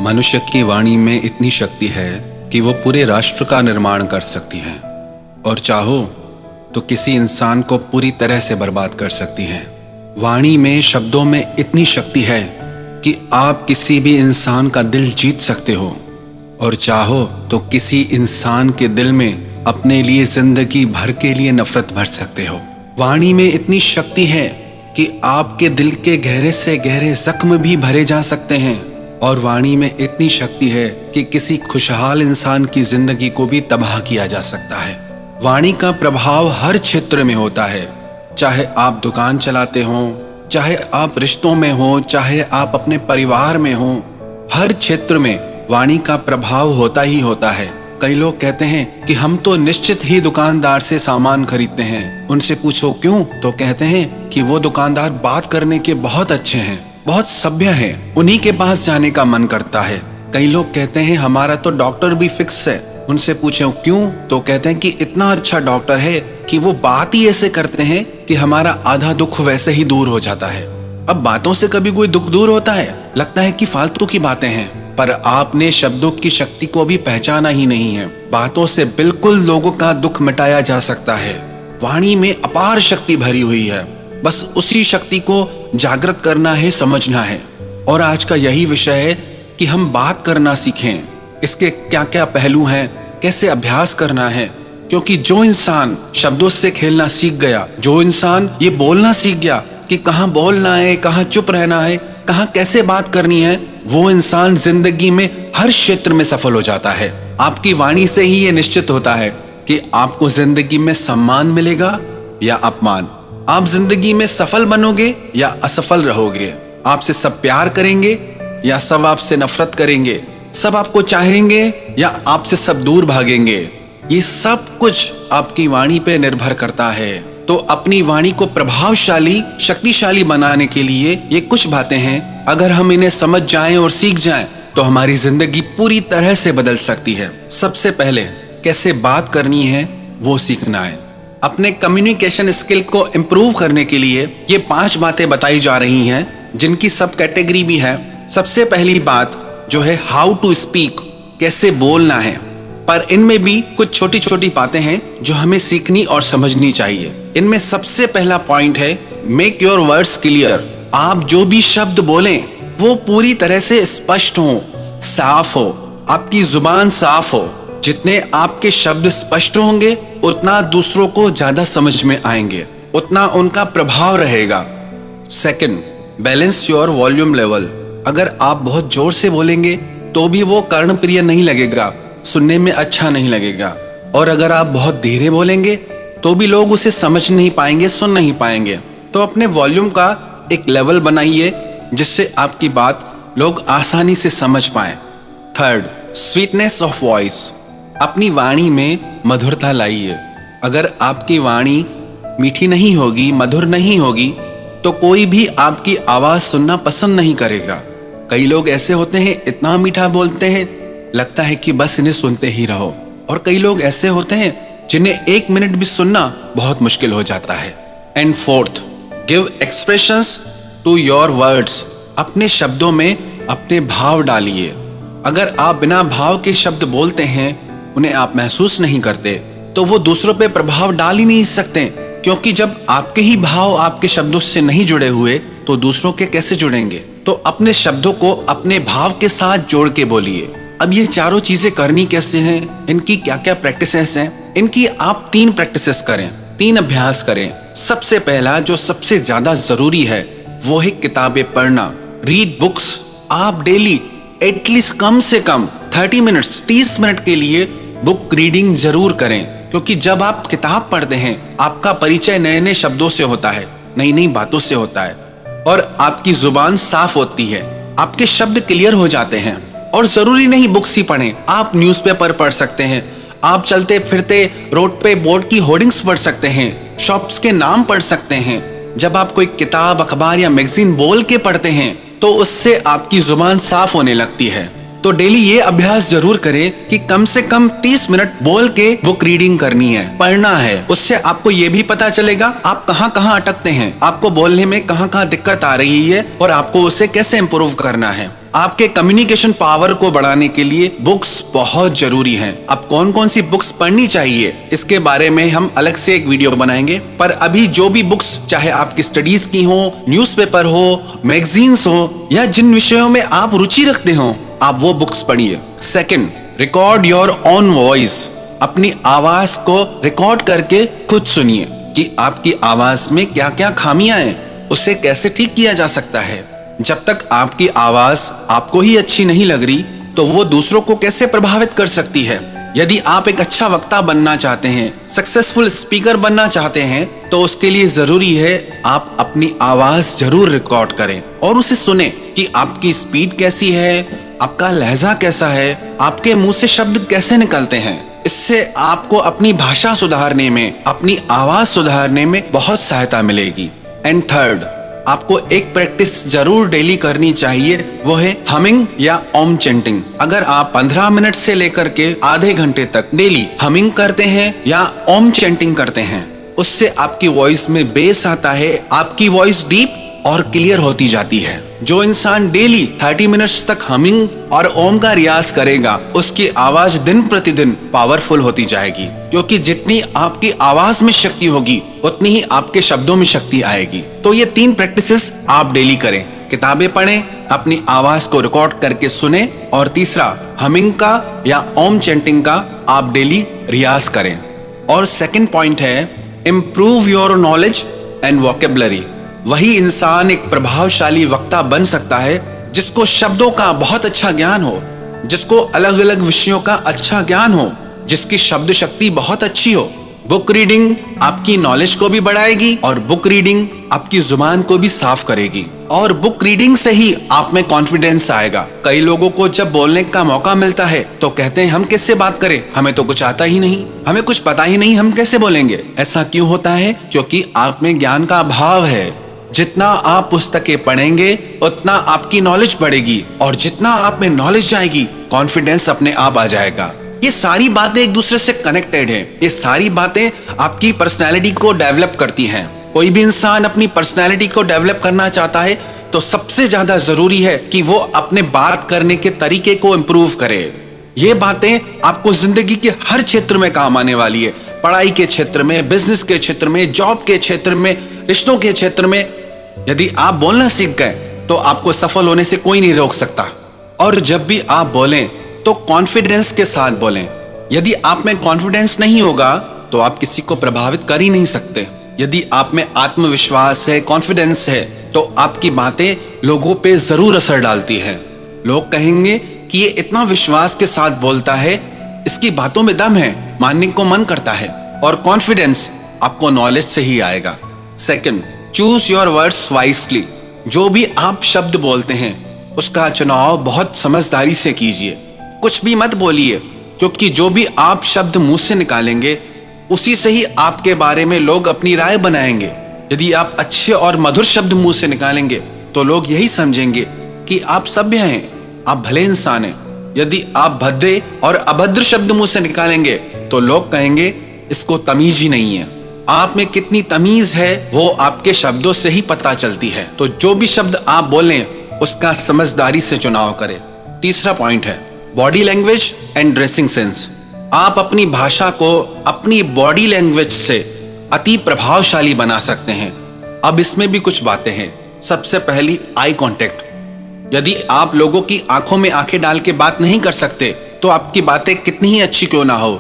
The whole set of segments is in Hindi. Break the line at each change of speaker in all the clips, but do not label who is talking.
मनुष्य की वाणी में इतनी शक्ति है कि वो पूरे राष्ट्र का निर्माण कर सकती है और चाहो तो किसी इंसान को पूरी तरह से बर्बाद कर सकती है। वाणी में, शब्दों में इतनी शक्ति है कि आप किसी भी इंसान का दिल जीत सकते हो और चाहो तो किसी इंसान के दिल में अपने लिए जिंदगी भर के लिए नफरत भर सकते हो। वाणी में इतनी शक्ति है कि आपके दिल के गहरे से गहरे जख्म भी भरे जा सकते हैं और वाणी में इतनी शक्ति है कि किसी खुशहाल इंसान की जिंदगी को भी तबाह किया जा सकता है। वाणी का प्रभाव हर क्षेत्र में होता है, चाहे आप दुकान चलाते हो, चाहे आप रिश्तों में हो, चाहे आप अपने परिवार में हो, हर क्षेत्र में वाणी का प्रभाव होता ही होता है। कई लोग कहते हैं कि हम तो निश्चित ही दुकानदार से सामान खरीदते हैं, उनसे पूछो क्यों, तो कहते हैं कि वो दुकानदार बात करने के बहुत अच्छे हैं, बहुत सभ्य हैं, उन्हीं के पास जाने का मन करता है। कई लोग कहते हैं हमारा तो डॉक्टर भी फिक्स है, उनसे पूछो क्यों, तो कहते हैं कि इतना अच्छा डॉक्टर है कि वो बात ही ऐसे करते हैं कि हमारा आधा दुख वैसे ही दूर हो जाता है। अब बातों से कभी कोई दुख दूर होता है? लगता है कि फालतू की बातें हैं, पर आपने शब्दों की शक्ति को भी पहचाना ही नहीं है। बातों से बिल्कुल लोगों का दुख मिटाया जा सकता है। वाणी में अपार शक्ति भरी हुई है, बस उसी शक्ति को जागृत करना है, समझना है। और आज का यही विषय है कि हम बात करना सीखें, इसके क्या क्या पहलू हैं, कैसे अभ्यास करना है। क्योंकि जो इंसान शब्दों से खेलना सीख गया, जो इंसान ये बोलना सीख गया कि कहाँ बोलना है, कहाँ चुप रहना है, कहाँ कैसे बात करनी है, वो इंसान जिंदगी में हर क्षेत्र में सफल हो जाता है। आपकी वाणी से ही ये निश्चित होता है कि आपको जिंदगी में सम्मान मिलेगा या अपमान, आप जिंदगी में सफल बनोगे या असफल रहोगे, आपसे सब प्यार करेंगे या सब आपसे नफरत करेंगे, सब आपको चाहेंगे या आपसे सब दूर भागेंगे। ये सब कुछ आपकी वाणी पे निर्भर करता है। तो अपनी वाणी को प्रभावशाली, शक्तिशाली बनाने के लिए ये कुछ बातें हैं, अगर हम इन्हें समझ जाएं और सीख जाएं तो हमारी जिंदगी पूरी तरह से बदल सकती है। सबसे पहले कैसे बात करनी है वो सीखना है। अपने कम्युनिकेशन स्किल को इम्प्रूव करने के लिए ये 5 बातें बताई जा रही हैं, जिनकी सब कैटेगरी भी है। सबसे पहली बात जो है हाउ टू स्पीक, कैसे बोलना है। पर इनमें भी कुछ छोटी छोटी बातें हैं जो हमें सीखनी और समझनी चाहिए। इनमें सबसे पहला पॉइंट है मेक योर वर्ड्स क्लियर। आप जो भी शब्द बोलें वो पूरी तरह से स्पष्ट हो, साफ हो, आपकी जुबान साफ हो। जितने आपके शब्द स्पष्ट होंगे उतना दूसरों को ज्यादा समझ में आएंगे, उतना उनका प्रभाव रहेगा। Second, balance your volume level. अगर आप बहुत जोर से बोलेंगे तो भी वो कर्णप्रिय नहीं लगेगा, सुनने में अच्छा नहीं लगेगा। और अगर आप बहुत धीरे बोलेंगे तो भी लोग उसे समझ नहीं पाएंगे, सुन नहीं पाएंगे। तो अपने वॉल्यूम का एक लेवल बनाइए जिससे आपकी बात लोग आसानी से समझ पाएं। Third, sweetness of voice. अपनी वाणी में मधुरता लाइए। अगर आपकी वाणी मीठी नहीं होगी, मधुर नहीं होगी, तो कोई भी आपकी आवाज सुनना पसंद नहीं करेगा। कई लोग ऐसे होते हैं, इतना मीठा बोलते हैं, लगता है कि बस इन्हें सुनते ही रहो। और कई लोग ऐसे होते हैं जिन्हें 1 मिनट भी सुनना बहुत मुश्किल हो जाता है। And fourth, give expressions to your words. अपने शब्दों में अपने भाव डालिए। अगर आप बिना भाव के शब्द बोलते हैं, उन्हें आप महसूस नहीं करते, तो वो दूसरों पे प्रभाव डाल ही नहीं सकते। क्योंकि जब आपके ही भाव आपके शब्दों से नहीं जुड़े हुए तो दूसरों के कैसे जुड़ेंगे। तो अपने शब्दों को अपने भाव के साथ जोड़ के बोलिए। अब ये चारों चीजें करनी कैसे हैं, इनकी क्या क्या प्रैक्टिसेस हैं, इनकी आप 3 प्रैक्टिसेस करें, 3 अभ्यास करें। सबसे पहला जो सबसे ज्यादा जरूरी है वो है किताबें पढ़ना, रीड बुक्स। आप डेली एटलीस्ट कम से कम 30 मिनट्स, 30 मिनट के लिए बुक रीडिंग जरूर करें। क्योंकि जब आप किताब पढ़ते हैं आपका परिचय नए नए शब्दों से होता है, नई नई बातों से होता है और आपकी जुबान साफ होती है, आपके शब्द क्लियर हो जाते हैं। और जरूरी नहीं बुक्स ही पढ़ें, आप न्यूज़पेपर पढ़ सकते हैं, आप चलते फिरते रोड पे बोर्ड की होर्डिंग्स पढ़ सकते हैं, शॉप्स के नाम पढ़ सकते हैं। जब आप कोई किताब, अखबार या मैगजीन बोल के पढ़ते हैं तो उससे आपकी जुबान साफ होने लगती है। तो डेली ये अभ्यास जरूर करें कि कम से कम 30 मिनट बोल के बुक रीडिंग करनी है, पढ़ना है। उससे आपको ये भी पता चलेगा आप कहाँ अटकते हैं, आपको बोलने में कहाँ दिक्कत आ रही है और आपको उसे कैसे इम्प्रूव करना है। आपके कम्युनिकेशन पावर को बढ़ाने के लिए बुक्स बहुत जरूरी हैं। अब कौन कौन सी बुक्स पढ़नी चाहिए इसके बारे में हम अलग से एक वीडियो बनाएंगे, पर अभी जो भी बुक्स, चाहे आपकी स्टडीज की हो, न्यूज़पेपर हो, मैगजीन्स हो, या जिन विषयों में आप रुचि रखते हो, आप वो बुक्स पढ़िए। Second, record your own voice. अपनी आवाज को रिकॉर्ड करके खुद सुनिए कि आपकी आवाज में क्या क्या खामियां हैं, उसे कैसे ठीक किया जा सकता है। जब तक आपकी आवाज आपको ही अच्छी नहीं लग रही तो वो दूसरों को कैसे प्रभावित कर सकती है। यदि आप एक अच्छा वक्ता बनना चाहते हैं, सक्सेसफुल स्पीकर बनना चाहते हैं, तो उसके लिए जरूरी है आप अपनी आवाज जरूर रिकॉर्ड करें और उसे सुने कि आपकी स्पीड कैसी है, आपका लहजा कैसा है, आपके मुंह से शब्द कैसे निकलते हैं। इससे आपको अपनी भाषा सुधारने में, अपनी आवाज सुधारने में बहुत सहायता मिलेगी। एंड थर्ड, आपको एक प्रैक्टिस जरूर डेली करनी चाहिए, वो है हमिंग या ओम चैंटिंग। अगर आप 15 मिनट से लेकर के आधे घंटे तक डेली हमिंग करते हैं या ओम चैंटिंग करते हैं, उससे आपकी वॉइस में बेस आता है, आपकी वॉइस डीप और क्लियर होती जाती है। जो इंसान डेली 30 मिनट्स तक हमिंग और ओम का रियाज करेगा, उसकी आवाज दिन प्रतिदिन पावरफुल होती जाएगी, क्योंकि जितनी आपकी आवाज में शक्ति होगी उतनी ही आपके शब्दों में शक्ति आएगी। तो ये 3 प्रैक्टिसेस आप डेली करें। किताबें पढ़ें, अपनी आवाज को रिकॉर्ड करके सुने, और तीसरा, हमिंग का या ओम चैंटिंग का आप डेली रियाज करें। और सेकंड पॉइंट है, improve your knowledge and vocabulary. वही इंसान एक प्रभावशाली वक्ता बन सकता है जिसको शब्दों का बहुत अच्छा ज्ञान हो, जिसको अलग अलग विषयों का अच्छा ज्ञान हो, जिसकी शब्द शक्ति बहुत अच्छी हो। बुक रीडिंग आपकी नॉलेज को भी बढ़ाएगी और बुक रीडिंग आपकी जुबान को भी साफ करेगी, और बुक रीडिंग से ही आप में कॉन्फिडेंस आएगा। कई लोगों को जब बोलने का मौका मिलता है तो कहते हैं हम किससे बात करें, हमें तो कुछ आता ही नहीं, हमें कुछ पता ही नहीं, हम कैसे बोलेंगे। ऐसा क्यों होता है? क्योंकि आप में ज्ञान का अभाव है। जितना आप पुस्तकें पढ़ेंगे उतना आपकी नॉलेज बढ़ेगी, और जितना आप में नॉलेज आएगी कॉन्फिडेंस अपने आप आ जाएगा। ये सारी बातें एक दूसरे से कनेक्टेड हैं। ये सारी बातें आपकी पर्सनैलिटी को डेवलप करती हैं। कोई भी इंसान अपनी पर्सनैलिटी को डेवलप करना चाहता है तो सबसे ज्यादा जरूरी है कि वो अपने बात करने के तरीके को इम्प्रूव करे। ये बातें आपको जिंदगी के हर क्षेत्र में काम आने वाली है। पढ़ाई के क्षेत्र में, बिजनेस के क्षेत्र में, जॉब के क्षेत्र में, रिश्तों के क्षेत्र में। यदि आप बोलना सीख गए तो आपको सफल होने से कोई नहीं रोक सकता। और जब भी आप बोलें तो कॉन्फिडेंस के साथ बोलें। यदि आप में कॉन्फिडेंस नहीं होगा तो आप किसी को प्रभावित कर ही नहीं सकते। यदि आप में आत्मविश्वास है, कॉन्फिडेंस है, तो आपकी बातें लोगों पे जरूर असर डालती हैं। लोग कहेंगे कि ये इतना विश्वास के साथ बोलता है, इसकी बातों में दम है, मानने को मन करता है। और कॉन्फिडेंस आपको नॉलेज से ही आएगा। Second, choose your words wisely. जो भी आप शब्द बोलते हैं उसका चुनाव बहुत समझदारी से कीजिए। कुछ भी मत बोलिए, क्योंकि जो भी आप शब्द मुंह से निकालेंगे उसी से ही आपके बारे में लोग अपनी राय बनाएंगे। यदि आप अच्छे और मधुर शब्द मुंह से निकालेंगे तो लोग यही समझेंगे कि आप सभ्य हैं, आप भले इंसान हैं। यदि आप भद्दे और अभद्र शब्द मुंह से निकालेंगे तो लोग कहेंगे इसको तमीज ही नहीं है। आप में कितनी तमीज है वो आपके शब्दों से ही पता चलती है। तो जो भी शब्द आप बोलें उसका समझदारी से चुनाव करें। तीसरा पॉइंट है body language and dressing sense. आप अपनी भाषा को अपनी बॉडी लैंग्वेज से अति प्रभावशाली बना सकते हैं। अब इसमें भी कुछ बातें हैं। सबसे पहली, आई कांटेक्ट। यदि आप लोगों की आंखों में आंखें डाल के बात नहीं कर सकते तो आपकी बातें कितनी ही अच्छी क्यों ना हो,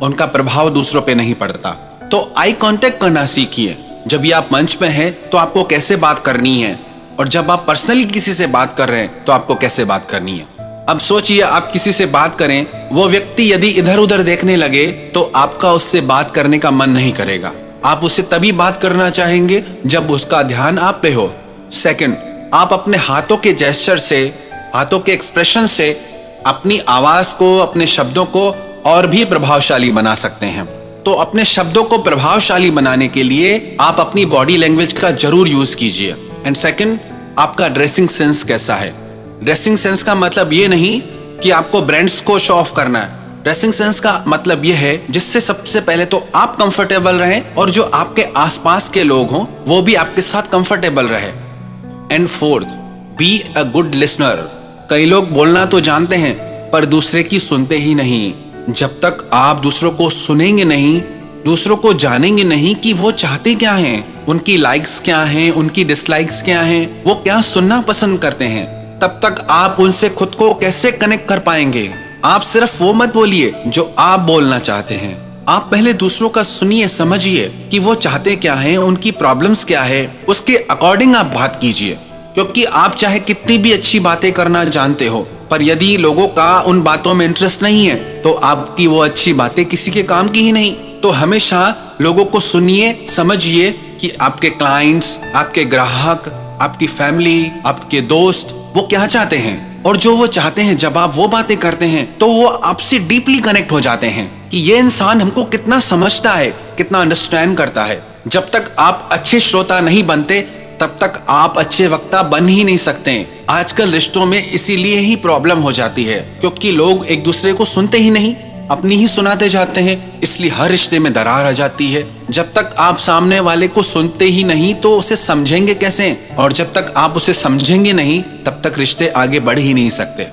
उनका प्रभाव दूसरों पे नहीं पड़ता। तो आई कांटेक्ट करना सीखिए। जब भी आप मंच पे हैं तो आपको कैसे बात करनी है, और जब आप पर्सनली किसी से बात कर रहे हैं तो आपको कैसे बात करनी है। अब सोचिए, आप किसी से बात करें, वो व्यक्ति यदि इधर उधर देखने लगे तो आपका उससे बात करने का मन नहीं करेगा। आप उससे तभी बात करना चाहेंगे जब उसका ध्यान आप पे हो। सेकंड, आप अपने हाथों के जेस्चर से, हाथों के एक्सप्रेशन से अपनी आवाज को, अपने शब्दों को और भी प्रभावशाली बना सकते हैं। तो अपने शब्दों को प्रभावशाली बनाने के लिए आप अपनी बॉडी लैंग्वेज का जरूर यूज कीजिए। एंड सेकंड, आपका ड्रेसिंग सेंस कैसा है। ड्रेसिंग सेंस का मतलब ये नहीं कि आपको ब्रांड्स को शो ऑफ करना है। ड्रेसिंग सेंस का मतलब ये है जिससे सबसे पहले तो आप कंफर्टेबल रहें और जो आपके आसपास के लोग हों वो भी आपके साथ कंफर्टेबल रहे। And fourth, be a good listener. कई लोग बोलना तो जानते हैं पर दूसरे की सुनते ही नहीं। जब तक आप दूसरों को सुनेंगे नहीं, दूसरों को जानेंगे नहीं कि वो चाहते क्या हैं, उनकी लाइक्स क्या हैं, उनकी डिसलाइक्स क्या हैं, वो क्या सुनना पसंद करते हैं, तब तक आप उनसे खुद को कैसे कनेक्ट कर पाएंगे। आप सिर्फ वो मत बोलिए जो आप बोलना चाहते हैं। आप पहले दूसरों का सुनिए, समझिए कि वो चाहते क्या हैं, उनकी प्रॉब्लम्स क्या है, उसके अकॉर्डिंग आप बात कीजिए। क्योंकि आप चाहे कितनी भी अच्छी बातें करना जानते हो, पर यदि लोगों का उन बातों में इंटरेस्ट नहीं है तो आपकी वो अच्छी बातें किसी के काम की ही नहीं। तो हमेशा लोगों को सुनिए, समझिए कि आपके क्लाइंट्स, आपके ग्राहक, आपकी फैमिली, आपके दोस्त वो क्या चाहते हैं, और जो वो चाहते हैं जब आप वो बातें करते हैं तो वो आपसे डीपली कनेक्ट हो जाते हैं कि ये इंसान हमको कितना समझता है, कितना अंडरस्टैंड करता है। जब तक आप अच्छे श्रोता नहीं बनते तब तक आप अच्छे वक्ता बन ही नहीं सकते। आजकल रिश्तों में इसीलिए ही प्रॉब्लम हो जाती है क्योंकि लोग एक दूसरे को सुनते ही नहीं, अपनी ही सुनाते जाते हैं, इसलिए हर रिश्ते में दरार आ जाती है। जब तक आप सामने वाले को सुनते ही नहीं तो उसे समझेंगे कैसे, और जब तक आप उसे समझेंगे नहीं तब तक रिश्ते आगे बढ़ ही नहीं सकते।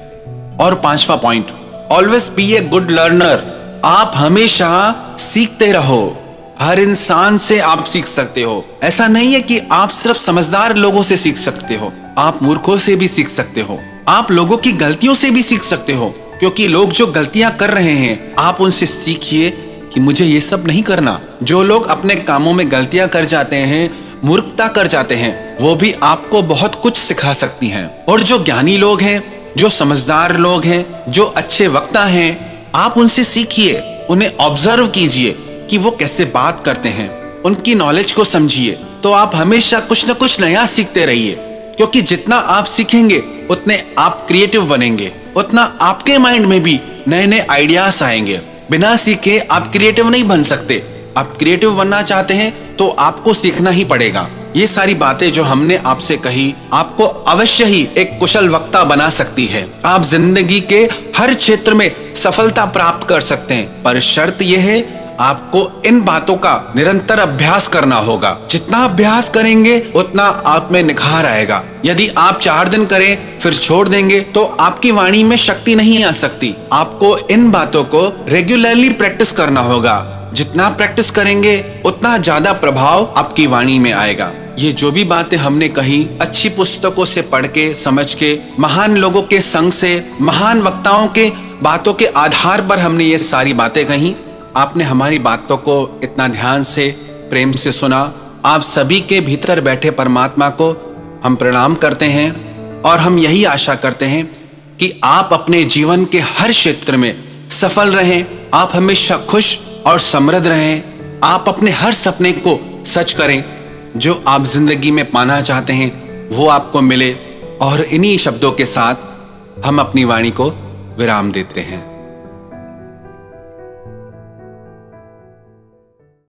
और 5वां point, always be a good learner. आप हमेशा सीखते रहो। हर इंसान से आप सीख सकते हो। ऐसा नहीं है कि आप सिर्फ समझदार लोगों से सीख सकते हो, आप मूर्खों से भी सीख सकते हो, आप लोगों की गलतियों से भी सीख सकते हो। क्योंकि लोग जो गलतियां कर रहे हैं आप उनसे सीखिए कि मुझे ये सब नहीं करना। जो लोग अपने कामों में गलतियां कर जाते हैं, मूर्खता कर जाते हैं, वो भी आपको बहुत कुछ सिखा सकती हैं। और जो ज्ञानी लोग हैं, जो समझदार लोग हैं, जो अच्छे वक्ता हैं, आप उनसे सीखिए, उन्हें ऑब्जर्व कीजिए कि वो कैसे बात करते हैं, उनकी नॉलेज को समझिए। तो आप हमेशा कुछ ना कुछ नया सीखते रहिए, क्योंकि जितना आप सीखेंगे उतने आप क्रिएटिव बनेंगे, उतना आपके माइंड में भी नए नए आइडियाज आएंगे। बिना सीखे आप क्रिएटिव नहीं बन सकते। आप क्रिएटिव बनना चाहते हैं तो आपको सीखना ही पड़ेगा। ये सारी बातें जो हमने आपसे कही आपको अवश्य ही एक कुशल वक्ता बना सकती है। आप जिंदगी के हर क्षेत्र में सफलता प्राप्त कर सकते हैं, पर शर्त यह है आपको इन बातों का निरंतर अभ्यास करना होगा। जितना अभ्यास करेंगे उतना आप में निखार आएगा। यदि आप 4 दिन करें फिर छोड़ देंगे तो आपकी वाणी में शक्ति नहीं आ सकती। आपको इन बातों को रेगुलरली प्रैक्टिस करना होगा। जितना प्रैक्टिस करेंगे उतना ज्यादा प्रभाव आपकी वाणी में आएगा। ये जो भी बातें हमने कही अच्छी पुस्तकों से पढ़ के, समझ के, महान लोगों के संग से, महान वक्ताओं के बातों के आधार पर हमने ये सारी बातें कही। आपने हमारी बातों को इतना ध्यान से, प्रेम से सुना। आप सभी के भीतर बैठे परमात्मा को हम प्रणाम करते हैं और हम यही आशा करते हैं कि आप अपने जीवन के हर क्षेत्र में सफल रहें, आप हमेशा खुश और समृद्ध रहें, आप अपने हर सपने को सच करें, जो आप जिंदगी में पाना चाहते हैं वो आपको मिले। और इन्हीं शब्दों के साथ हम अपनी वाणी को विराम देते हैं।